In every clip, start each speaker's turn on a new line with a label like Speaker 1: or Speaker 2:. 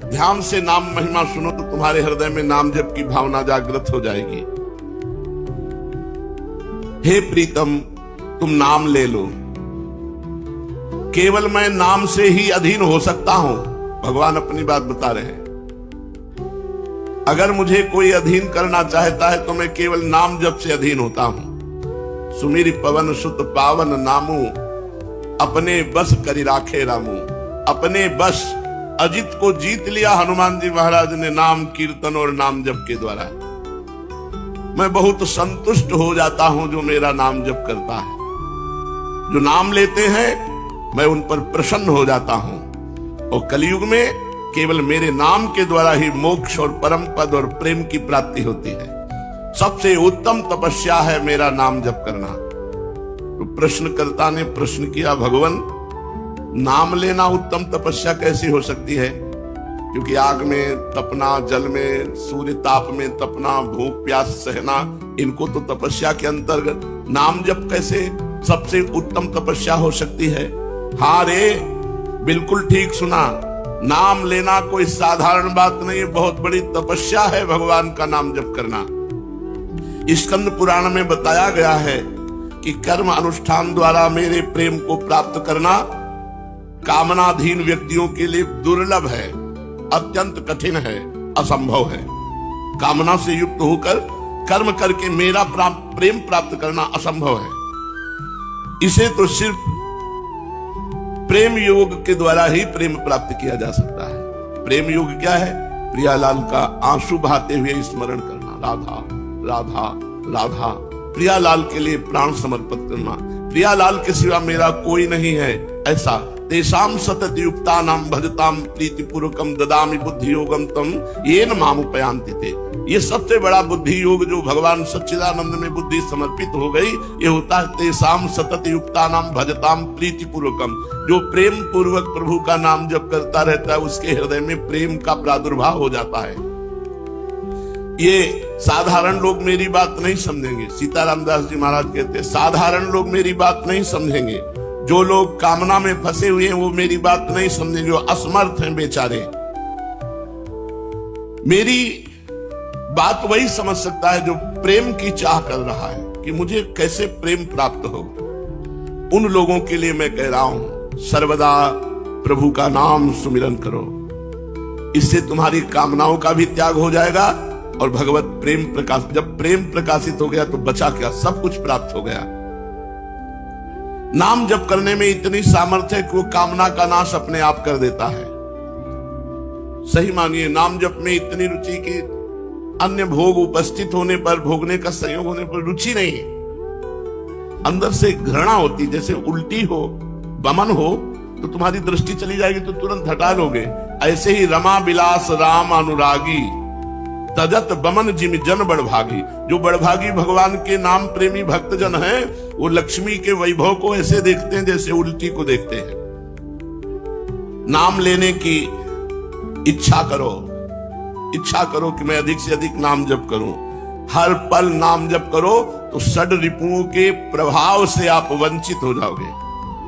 Speaker 1: ध्यान से नाम महिमा सुनो तो तुम्हारे हृदय में नाम जप की भावना जागृत हो जाएगी। हे प्रीतम, तुम नाम ले लो। केवल मैं नाम से ही अधीन हो सकता हूं। भगवान अपनी बात बता रहे हैं। अगर मुझे कोई अधीन करना चाहता है तो मैं केवल नाम जप से अधीन होता हूं। सुमिर पवन सुत पावन नामू, अपने बस करी राखे रामू। अपने बस अजित को जीत लिया हनुमान जी महाराज ने नाम कीर्तन और नाम जप के द्वारा। मैं बहुत संतुष्ट हो जाता हूं जो मेरा नाम जप करता है। जो नाम लेते हैं मैं उन पर प्रसन्न हो जाता हूं। और कलयुग में केवल मेरे नाम के द्वारा ही मोक्ष और परम पद और प्रेम की प्राप्ति होती है। सबसे उत्तम तपस्या है मेरा नाम जप करना। तो प्रश्नकर्ता ने प्रश्न किया, भगवान नाम लेना उत्तम तपस्या कैसी हो सकती है? क्योंकि आग में तपना, जल में, सूर्य ताप में तपना, भूख प्यास सहना, इनको तो तपस्या के अंतर्गत, नाम जप कैसे सबसे उत्तम तपस्या हो सकती है? हाँ रे, बिल्कुल ठीक सुना। नाम लेना कोई साधारण बात नहीं है, बहुत बड़ी तपस्या है भगवान का नाम जप करना। स्कंद पुराण में बताया गया है कि कर्म अनुष्ठान द्वारा मेरे प्रेम को प्राप्त करना कामनाधीन व्यक्तियों के लिए दुर्लभ है, अत्यंत कठिन है, असंभव है। कामना से युक्त होकर कर्म करके मेरा प्रेम प्राप्त करना असंभव है। इसे तो सिर्फ प्रेम योग के द्वारा ही प्रेम प्राप्त किया जा सकता है। प्रेम योग क्या है? प्रियालाल का आंसू बहाते हुए स्मरण करना, राधा राधा राधा, प्रियालाल के लिए प्राण समर्पित करना। प्रियालाल के सिवा मेरा कोई नहीं है, ऐसा। तेषाम सतत युक्तानां भजतां प्रीतिपूर्वकं ददामि बुद्धि योगम तम येन माम उपयान्ति ते। ये सबसे बड़ा बुद्धि योग जो भगवान सच्चिदानंद में बुद्धि समर्पित हो गई, ये होता है तेषाम सतत युक्तानां भजतां प्रीतिपूर्वकं। जो प्रेम पूर्वक प्रभु का नाम जप करता रहता है उसके हृदय में प्रेम का प्रादुर्भाव हो जाता है। ये साधारण लोग मेरी बात नहीं समझेंगे। सीताराम दास जी महाराज कहते हैं, साधारण लोग मेरी बात नहीं समझेंगे। जो लोग कामना में फंसे हुए हैं वो मेरी बात नहीं समझेंगे, जो असमर्थ हैं बेचारे। मेरी बात वही समझ सकता है जो प्रेम की चाह कर रहा है कि मुझे कैसे प्रेम प्राप्त हो। उन लोगों के लिए मैं कह रहा हूं, सर्वदा प्रभु का नाम सुमिरन करो। इससे तुम्हारी कामनाओं का भी त्याग हो जाएगा और भगवत प्रेम प्रकाश, जब प्रेम प्रकाशित हो गया तो बचा क्या, सब कुछ प्राप्त हो गया। नाम जप करने में इतनी सामर्थ्य है कि वो कामना का नाश अपने आप कर देता है। सही मानिए, नाम जप में इतनी रुचि कि अन्य भोग उपस्थित होने पर, भोगने का संयोग होने पर रुचि नहीं, अंदर से घृणा होती। जैसे उल्टी हो, बमन हो तो तुम्हारी दृष्टि चली जाएगी तो तुरंत हटा लोगे। ऐसे ही रमा बिलास राम अनुरागी, तजत बमन जिम जन बड़भागी। जो बड़भागी भगवान के नाम प्रेमी भक्त जन हैं, वो लक्ष्मी के वैभव को ऐसे देखते हैं जैसे उल्टी को देखते हैं। नाम लेने की इच्छा करो, इच्छा करो कि मैं अधिक से अधिक नाम जप करूं। हर पल नाम जप करो तो षड रिपुओं के प्रभाव से आप वंचित हो जाओगे।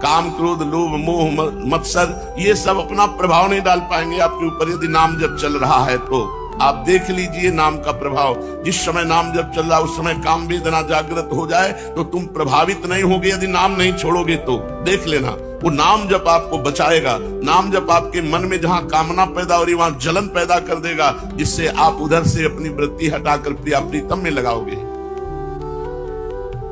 Speaker 1: काम, क्रोध, लोभ, मोह, मत्सर, ये सब अपना प्रभाव नहीं डाल पाएंगे आपके ऊपर यदि नाम जप चल रहा है तो। आप देख लीजिए नाम का प्रभाव। जिस समय नाम जब चल रहा है उस समय काम वेदना जागृत हो जाए तो तुम प्रभावित नहीं होगे यदि नाम नहीं छोड़ोगे तो। देख लेना, वो नाम जब आपको बचाएगा। नाम जब आपके मन में जहां कामना पैदा हो रही वहां जलन पैदा कर देगा, जिससे आप उधर से अपनी वृत्ति हटाकर प्रिया प्रीतम में लगाओगे।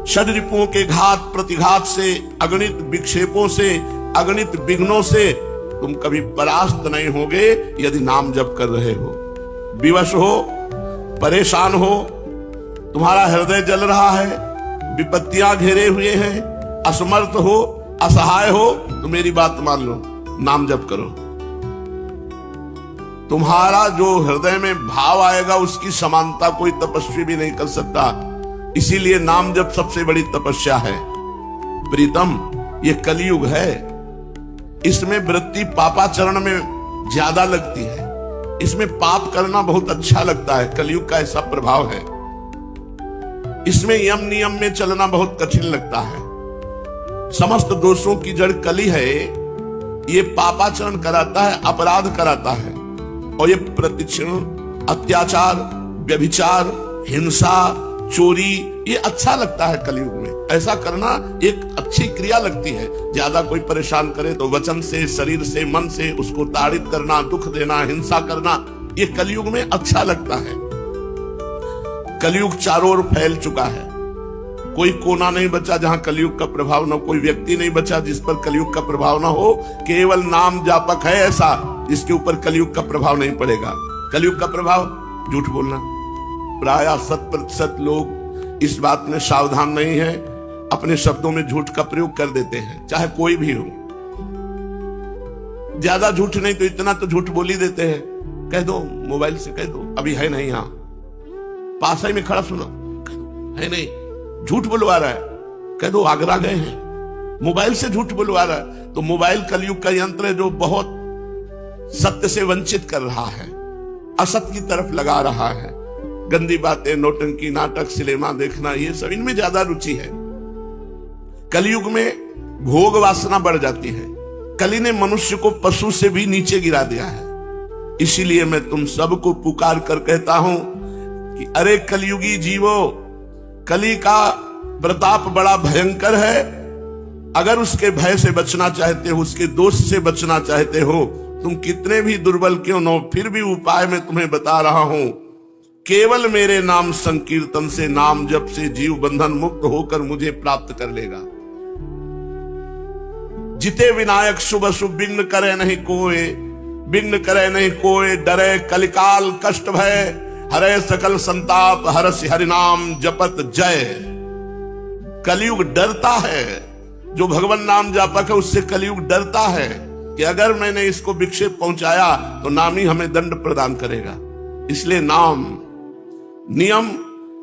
Speaker 1: षड रिपुओं के घात प्रतिघात से, अगणित विक्षेपों से, अगणित विघ्नों से तुम कभी परास्त नहीं होगे यदि नाम जप कर रहे हो। विवश हो, परेशान हो, तुम्हारा हृदय जल रहा है, विपत्तियां घेरे हुए हैं, असमर्थ हो, असहाय हो, तो मेरी बात मान लो, नाम जप करो। तुम्हारा जो हृदय में भाव आएगा उसकी समानता कोई तपस्वी भी नहीं कर सकता। इसीलिए नाम जप सबसे बड़ी तपस्या है। प्रीतम, ये कलयुग है, इसमें वृत्ति पापाचरण में ज्यादा लगती है। इसमें पाप करना बहुत अच्छा लगता है। कलयुग का ऐसा प्रभाव है। इसमें यम नियम में चलना बहुत कठिन लगता है। समस्त दोषों की जड़ कली है। ये पापाचरण कराता है, अपराध कराता है। और ये प्रतिक्षण अत्याचार, व्यभिचार, हिंसा, चोरी, ये अच्छा लगता है कलयुग में। ऐसा करना एक अच्छी क्रिया लगती है। ज्यादा कोई परेशान करे तो वचन से, शरीर से, मन से उसको ताड़ित करना, दुख देना, हिंसा करना, ये कलयुग में अच्छा लगता है। कलयुग चारों ओर फैल चुका है। कोई कोना नहीं बचा जहां कलयुग का प्रभाव न हो, कोई व्यक्ति नहीं बचा जिस पर कलयुग का प्रभाव न हो। केवल नाम जापक है ऐसा जिसके ऊपर कलयुग का प्रभाव नहीं पड़ेगा। कलयुग का प्रभाव झूठ बोलना। प्राय 100% लोग इस बात में सावधान नहीं है, अपने शब्दों में झूठ का प्रयोग कर देते हैं, चाहे कोई भी हो। ज्यादा झूठ नहीं तो इतना तो झूठ बोल ही देते हैं। कह दो, मोबाइल से कह दो अभी है नहीं, यहां पास ही में खड़ा सुनो, है नहीं, झूठ बुलवा रहा है। कह दो आगरा गए हैं, मोबाइल से झूठ बुलवा रहा है। तो मोबाइल कलयुग का यंत्र है जो बहुत सत्य से वंचित कर रहा है, असत्य की तरफ लगा रहा है। गंदी बातें, नौटंकी, नाटक, सिनेमा देखना, ये सब इनमें ज्यादा रुचि है। कलयुग में भोग वासना बढ़ जाती है। कली ने मनुष्य को पशु से भी नीचे गिरा दिया है। इसीलिए मैं तुम सबको पुकार कर कहता हूं कि अरे कलयुगी जीवो, कली का प्रताप बड़ा भयंकर है। अगर उसके भय से बचना चाहते हो, उसके दोष से बचना चाहते हो, तुम कितने भी दुर्बल क्यों न हो, फिर भी उपाय मैं तुम्हें बता रहा हूं। केवल मेरे नाम संकीर्तन से, नाम जप से जीव बंधन मुक्त होकर मुझे प्राप्त कर लेगा। जिते विनायक शुभ शुभ, विघ्न करे नहीं कोय, विघ्न करे नहीं कोय, डरे कलिकाल कष्ट भय, हरे सकल संताप, हरसि हरि नाम जपत जय। कलयुग डरता है, जो भगवान नाम जापक है उससे कलयुग डरता है कि अगर मैंने इसको विक्षेप पहुंचाया तो नाम ही हमें दंड प्रदान करेगा। इसलिए नाम, नियम,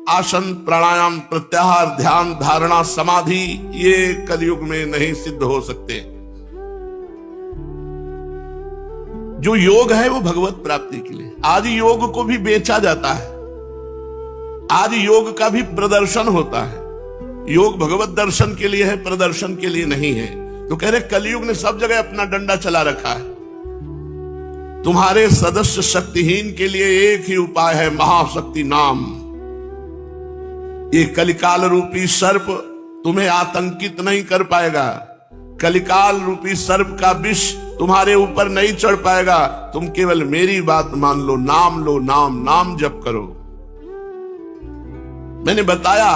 Speaker 1: आसन, प्राणायाम, प्रत्याहार, ध्यान, धारणा, समाधि, ये कलयुग में नहीं सिद्ध हो सकते। जो योग है वो भगवत प्राप्ति के लिए। आज योग को भी बेचा जाता है, आज योग का भी प्रदर्शन होता है। योग भगवत दर्शन के लिए है, प्रदर्शन के लिए नहीं है। तो कह रहे कलयुग ने सब जगह अपना डंडा चला रखा है। तुम्हारे सदस्य शक्तिहीन के लिए एक ही उपाय है, महाशक्ति नाम। ये कलिकाल रूपी सर्प तुम्हें आतंकित नहीं कर पाएगा। कलिकाल रूपी सर्प का विष तुम्हारे ऊपर नहीं चढ़ पाएगा। तुम केवल मेरी बात मान लो, नाम लो, नाम नाम जप करो। मैंने बताया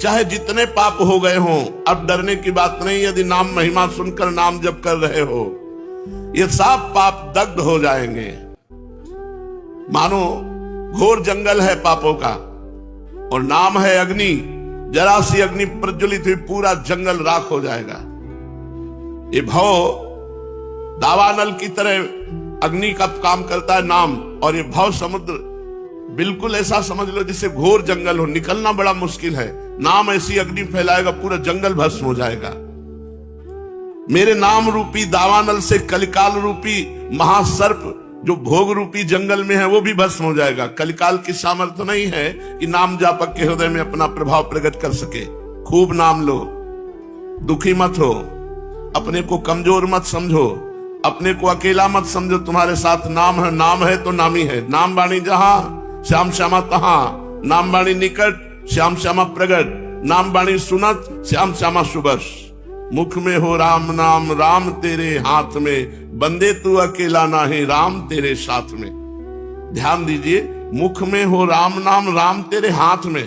Speaker 1: चाहे जितने पाप हो गए हों, अब डरने की बात नहीं। यदि नाम महिमा सुनकर नाम जप कर रहे हो, ये सब पाप दग्ध हो जाएंगे। मानो घोर जंगल है पापों का और नाम है अग्नि। जरा सी अग्नि प्रज्वलित हुई, पूरा जंगल राख हो जाएगा। ये भव दावानल की तरह अग्नि का काम करता है नाम, और ये भव समुद्र बिल्कुल ऐसा समझ लो जैसे घोर जंगल हो, निकलना बड़ा मुश्किल है। नाम ऐसी अग्नि फैलाएगा, पूरा जंगल भस्म हो जाएगा। मेरे नाम रूपी दावानल से कलिकाल रूपी महासर्प जो भोग रूपी जंगल में है वो भी भस्म हो जाएगा। कलिकाल की सामर्थ्य नहीं है कि नाम जापक के हृदय में अपना प्रभाव प्रकट कर सके। खूब नाम लो, दुखी मत हो, अपने को कमजोर मत समझो, अपने को अकेला मत समझो। तुम्हारे साथ नाम है तो नामी है। नाम वाणी जहां, श्याम श्यामा तहां। नाम वाणी निकट, श्याम श्यामा प्रगट। नाम वाणी सुनत, श्याम श्यामा सुबस। मुख में हो राम नाम, राम तेरे हाथ में। बंदे तू अकेला नाही, राम तेरे साथ में। ध्यान दीजिए, मुख में हो राम नाम, राम तेरे हाथ में।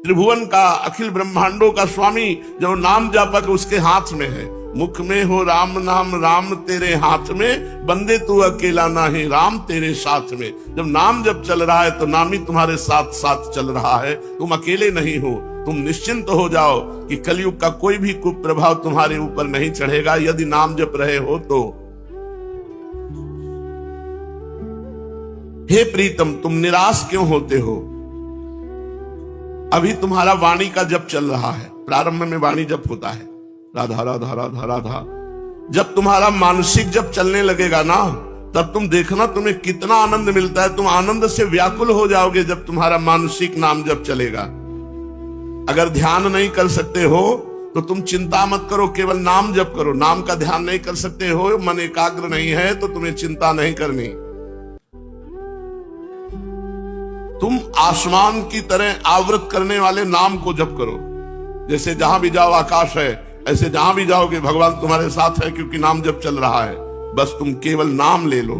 Speaker 1: त्रिभुवन का, अखिल ब्रह्मांडों का स्वामी जो नाम जापक उसके हाथ में है। मुख में हो राम नाम, राम तेरे हाथ में। बंदे तू अकेला नाही, राम तेरे साथ में। जब नाम जब चल रहा है तो नाम ही तुम्हारे साथ साथ चल रहा है। तुम अकेले नहीं हो। तुम निश्चिंत हो जाओ कि कलयुग का कोई भी कुप्रभाव तुम्हारे ऊपर नहीं चढ़ेगा यदि नाम जप रहे हो तो। हे प्रीतम, तुम निराश क्यों होते हो? अभी तुम्हारा वाणी का जप चल रहा है। प्रारंभ में वाणी जप होता है, राधा राधा राधा राधा। जब तुम्हारा मानसिक जप चलने लगेगा ना, तब तुम देखना तुम्हें कितना आनंद मिलता है। तुम आनंद से व्याकुल हो जाओगे जब तुम्हारा मानसिक नाम जप चलेगा। अगर ध्यान नहीं कर सकते हो तो तुम चिंता मत करो, केवल नाम जप करो। नाम का ध्यान नहीं कर सकते हो, मन एकाग्र नहीं है, तो तुम्हें चिंता नहीं करनी। तुम आसमान की तरह आवृत करने वाले नाम को जप करो। जैसे जहां भी जाओ आकाश है, ऐसे जहां भी जाओगे भगवान तुम्हारे साथ है, क्योंकि नाम जप चल रहा है। बस तुम केवल नाम ले लो,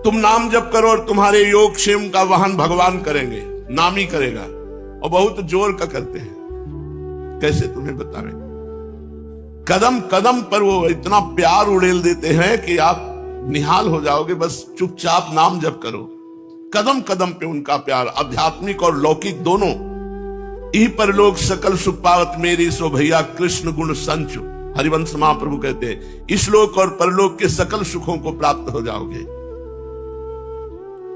Speaker 1: तुम नाम जप करो और तुम्हारे योग क्षेम का वहन भगवान करेंगे, नाम ही करेगा। और बहुत जोर का करते हैं, कैसे तुम्हें बतावें। कदम कदम पर वो इतना प्यार उड़ेल देते हैं कि आप निहाल हो जाओगे। बस चुपचाप नाम जप करो, कदम कदम पे उनका प्यार, आध्यात्मिक और लौकिक दोनों। ई परलोक सकल सुख पावत मेरी, सो भैया कृष्ण गुण संचु। हरिवंश महाप्रभु कहते हैं इस लोक और परलोक के सकल सुखों को प्राप्त हो जाओगे।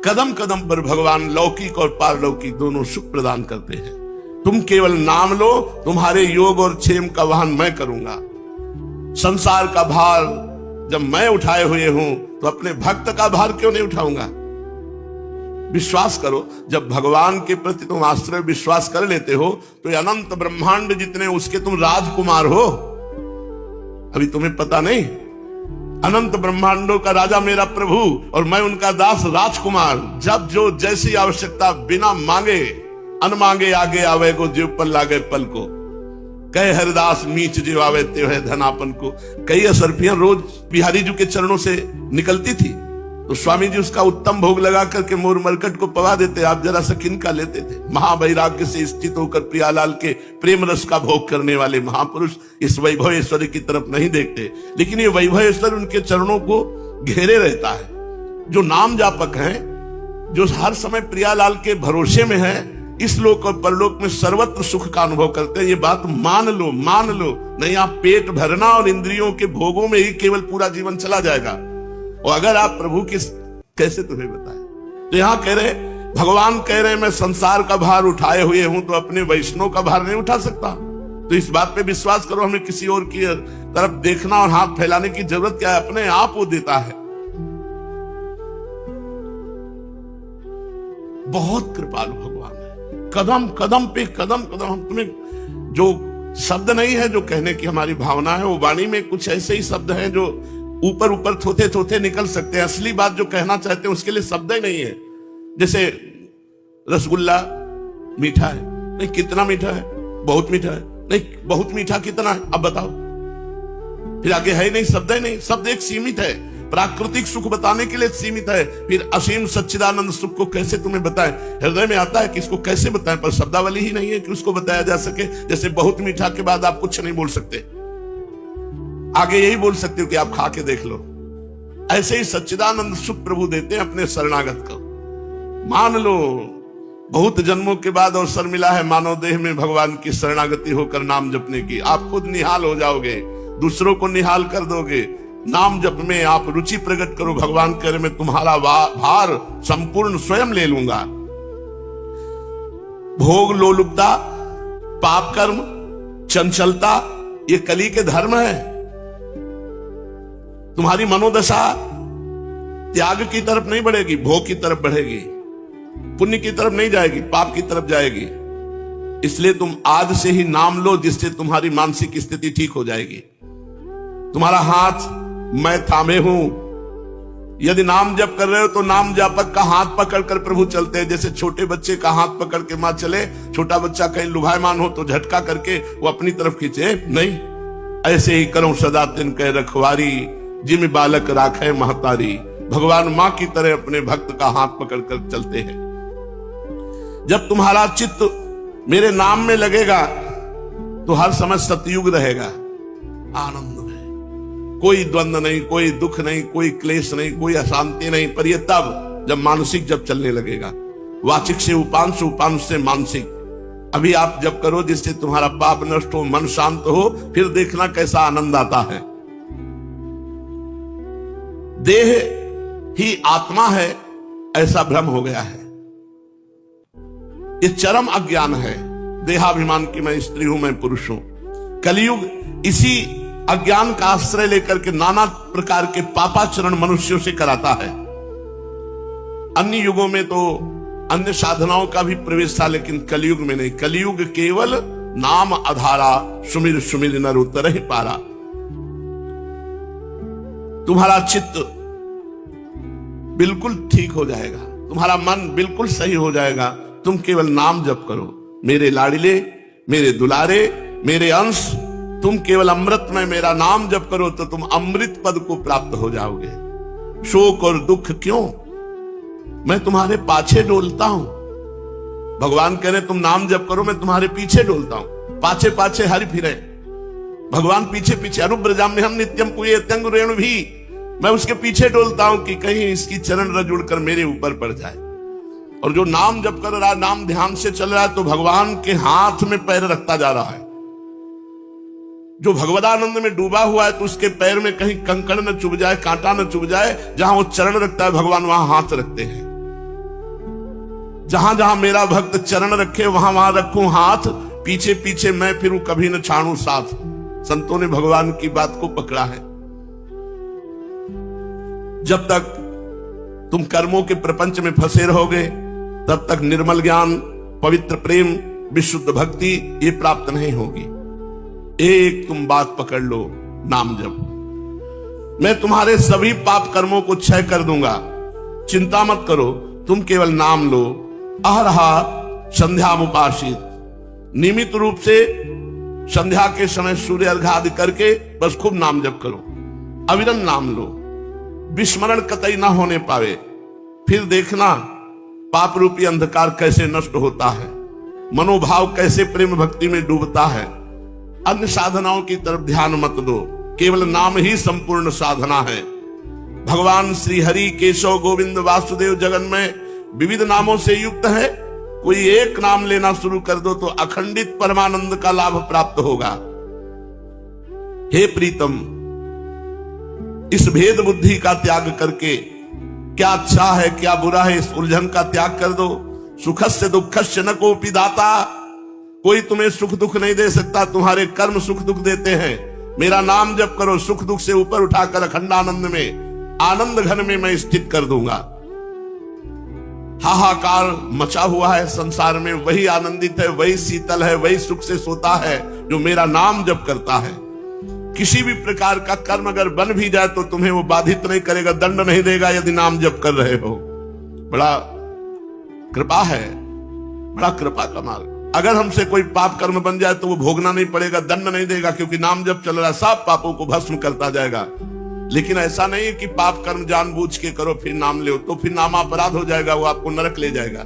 Speaker 1: कदम कदम पर भगवान लौकिक और पारलौकिक दोनों सुख प्रदान करते हैं। तुम केवल नाम लो, तुम्हारे योग और क्षेम का वहन मैं करूंगा। संसार का भार जब मैं उठाए हुए हूं तो अपने भक्त का भार क्यों नहीं उठाऊंगा। विश्वास करो, जब भगवान के प्रति तुम आश्रय विश्वास कर लेते हो तो अनंत ब्रह्मांड जितने उसके तुम राजकुमार हो। अभी तुम्हें पता नहीं, अनंत ब्रह्मांडों का राजा मेरा प्रभु और मैं उनका दास राजकुमार। जब जो जैसी आवश्यकता बिना मांगे अन मांगे आगे आवे को, जीव पर लागे पल को। कहे हरिदास मीच जीव आवे ते है धनापन को। कई असरफियां रोज बिहारी जी के चरणों से निकलती थी तो स्वामी जी उसका उत्तम भोग लगा करके मोर मरकट को पवा देते। आप जरा सा किनका लेते थे। महावैराग्य से स्थित होकर प्रियालाल के प्रेम रस का भोग करने वाले महापुरुष इस वैभवेश्वर की तरफ नहीं देखते, लेकिन ये वैभवेश्वर उनके चरणों को घेरे रहता है। जो नाम जापक हैं, जो हर समय प्रियालाल के भरोसे में है, इस लोक और परलोक में सर्वत्र सुख का अनुभव करते हैं। ये बात मान लो, मान लो, नहीं आप पेट भरना और इंद्रियों के भोगों में ही केवल पूरा जीवन चला जाएगा। और अगर आप प्रभु की, कैसे तुम्हें बताएं। तो यहां कह रहे, भगवान कह रहे मैं संसार का भार उठाए हुए हूं तो अपने वैष्णव का भार नहीं उठा सकता। तो इस बात पे विश्वास करो, हमें किसी और की तरफ देखना और हाथ फैलाने की जरूरत क्या है। अपने आप वो देता है। बहुत कृपालु भगवान है। कदम कदम पे कदम कदम, हम तुम्हें जो शब्द नहीं है जो कहने की हमारी भावना है, वो वाणी में कुछ ऐसे ही शब्द हैं जो ऊपर ऊपर थोथे थोथे निकल सकते हैं। असली बात जो कहना चाहते हैं उसके लिए शब्द ही नहीं है। जैसे रसगुल्ला मीठा है, नहीं कितना मीठा है, बहुत मीठा है, नहीं बहुत मीठा कितना है, अब बताओ। फिर आगे है नहीं, शब्द ही नहीं। शब्द एक सीमित है, प्राकृतिक सुख बताने के लिए सीमित है। फिर असीम सच्चिदानंद सुख को कैसे तुम्हें बताएं। हृदय में आता है कि इसको कैसे बताएं, पर शब्दावली ही नहीं है कि उसको बताया जा सके। जैसे बहुत मीठा के बाद आप कुछ नहीं बोल सकते, आगे यही बोल सकते हो कि आप खा के देख लो। ऐसे ही सच्चिदानंद सुख प्रभु देते हैं अपने शरणागत को। मान लो बहुत जन्मों के बाद अवसर मिला है मानव देह में भगवान की शरणागति होकर नाम जपने की। आप खुद निहाल हो जाओगे, दूसरों को निहाल कर दोगे। नाम जप में आप रुचि प्रकट करो। भगवान कह रहे मैं तुम्हारा भार संपूर्ण स्वयं ले लूंगा। भोग लोलुपता, पाप कर्म, चंचलता, ये कली के धर्म है। तुम्हारी मनोदशा त्याग की तरफ नहीं बढ़ेगी, भोग की तरफ बढ़ेगी। पुण्य की तरफ नहीं जाएगी, पाप की तरफ जाएगी। इसलिए तुम आज से ही नाम लो, जिससे तुम्हारी मानसिक स्थिति ठीक हो जाएगी। तुम्हारा हाथ मैं थामे हूं। यदि नाम जप कर रहे हो तो नाम जापक का हाथ पकड़कर प्रभु चलते हैं। जैसे छोटे बच्चे का हाथ पकड़ के मां चले, छोटा बच्चा कहीं लुभायमान हो तो झटका करके वो अपनी तरफ खींचे नहीं। ऐसे ही करो सदा तिन कह रखवारी, जिम बालक राखे महतारी। भगवान मां की तरह अपने भक्त का हाथ पकड़कर चलते हैं। जब तुम्हारा चित्त मेरे नाम में लगेगा तो हर समय सतयुग रहेगा, आनंद में, कोई द्वंद्व नहीं, कोई दुख नहीं, कोई क्लेश नहीं, कोई अशांति नहीं। पर यह तब जब मानसिक जब चलने लगेगा। वाचिक से उपांश, उपांश से मानसिक। अभी आप जब करो जिससे तुम्हारा पाप नष्ट हो, मन शांत हो, फिर देखना कैसा आनंद आता है। देह ही आत्मा है ऐसा भ्रम हो गया है। ये चरम अज्ञान है, देहाभिमान की मैं स्त्री हूं, मैं पुरुष हूं। कलयुग इसी अज्ञान का आश्रय लेकर के नाना प्रकार के पापाचरण मनुष्यों से कराता है। अन्य युगों में तो अन्य साधनाओं का भी प्रवेश था, लेकिन कलयुग में नहीं। कलयुग केवल नाम आधारा, सुमिर सुमिर नर उतर ही पारा। तुम्हारा चित्त बिल्कुल ठीक हो जाएगा। तुम्हारा मन बिल्कुल सही हो जाएगा। तुम केवल नाम जप करो, मेरे लाडिले, मेरे दुलारे, मेरे अंश, तुम केवल अमृत में मेरा नाम जप करो तो तुम अमृत पद को प्राप्त हो जाओगे। शोक और दुख क्यों? मैं तुम्हारे पाछे डोलता हूं। भगवान कह रहे तुम नाम जप करो, मैं तुम्हारे पीछे डोलता हूं। पाछे पाछे हरि फिरे, भगवान पीछे पीछे। अनुब्रजाम में हम नित्यम कुयेत्यंग रेणु भी, मैं उसके पीछे डोलता हूं कि कहीं इसकी चरण रज उड़कर मेरे ऊपर पड़ जाए। और जो नाम जप कर रहा है, नाम ध्यान से चल रहा है, तो भगवान के हाथ में पैर रखता जा रहा है। जो भगवदानंद में डूबा हुआ है तो उसके पैर में कहीं कंकड़ न चुभ जाए, कांटा न चुभ जाए। जहां वो चरण रखता है भगवान वहां हाथ रखते हैं। जहां जहां मेरा भक्त चरण रखे वहां वहां रखूं हाथ, पीछे पीछे मैं फिरूं कभी न छाड़ू साथ। संतों ने भगवान की बात को पकड़ा है। जब तक तुम कर्मों के प्रपंच में फंसे रहोगे तब तक निर्मल ज्ञान, पवित्र प्रेम, विशुद्ध भक्ति ये प्राप्त नहीं होगी। एक तुम बात पकड़ लो, नाम जप। मैं तुम्हारे सभी पाप कर्मों को क्षय कर दूंगा, चिंता मत करो। तुम केवल नाम लो। अहरहा संध्यामुपासित, नियमित रूप से संध्या के समय सूर्य अर्घ्य आदि करके बस खूब नाम जप करो, अविरत नाम लो। विस्मरण कतई ना होने पावे। फिर देखना पाप रूपी अंधकार कैसे नष्ट होता है, मनोभाव कैसे प्रेम भक्ति में डूबता है। अन्य साधनाओं की तरफ ध्यान मत दो, केवल नाम ही संपूर्ण साधना है। भगवान श्री हरि, केशव, गोविंद, वासुदेव जगन में विविध नामों से युक्त है। कोई एक नाम लेना शुरू कर दो तो अखंडित परमानंद का लाभ प्राप्त होगा। हे प्रीतम, इस भेद बुद्धि का त्याग करके क्या अच्छा है क्या बुरा है इस उलझन का त्याग कर दो। सुखस्य दुःखस्य न कोपि दाता, कोई तुम्हें सुख दुख नहीं दे सकता, तुम्हारे कर्म सुख दुख देते हैं। मेरा नाम जप करो, सुख दुख से ऊपर उठाकर अखंडानंद में, आनंद घन में मैं स्थित कर दूंगा। हाहाकार मचा हुआ है संसार में, वही आनंदित है, वही शीतल है, वही सुख से सोता है जो मेरा नाम जप करता है। किसी भी प्रकार का कर्म अगर बन भी जाए तो तुम्हें वो बाधित नहीं करेगा, दंड नहीं देगा यदि नाम जप कर रहे हो। बड़ा कृपा है, बड़ा कृपा का मार्ग। अगर हमसे कोई पाप कर्म बन जाए तो वो भोगना नहीं पड़ेगा, दंड नहीं देगा, क्योंकि नाम जप चल रहा है, सब पापों को भस्म करता जाएगा। लेकिन ऐसा नहीं है कि पाप कर्म जानबूझ के करो फिर नाम ले, तो फिर नाम अपराध हो जाएगा, वो आपको नरक ले जाएगा।